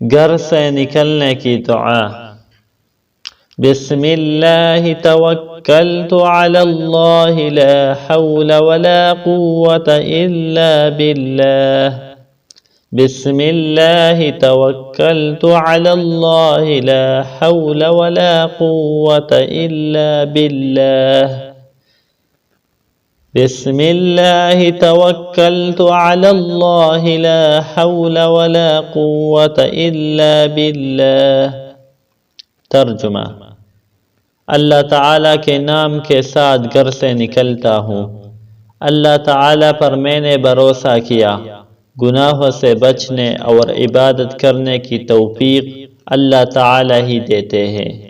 گھر سے نکلنے کی دعا۔ بسم اللہ توکلت علی اللہ لا حول ولا قوة الا باللہ۔ بسم اللہ توکلت علی اللہ لا حول ولا قوة الا باللہ۔ بسم اللہ توکلت علی اللہ لا حول ولا قوة الا باللہ۔ ترجمہ: اللہ تعالیٰ کے نام کے ساتھ گھر سے نکلتا ہوں۔ اللہ تعالیٰ پر میں نے بھروسہ کیا۔ گناہوں سے بچنے اور عبادت کرنے کی توفیق اللہ تعالیٰ ہی دیتے ہیں۔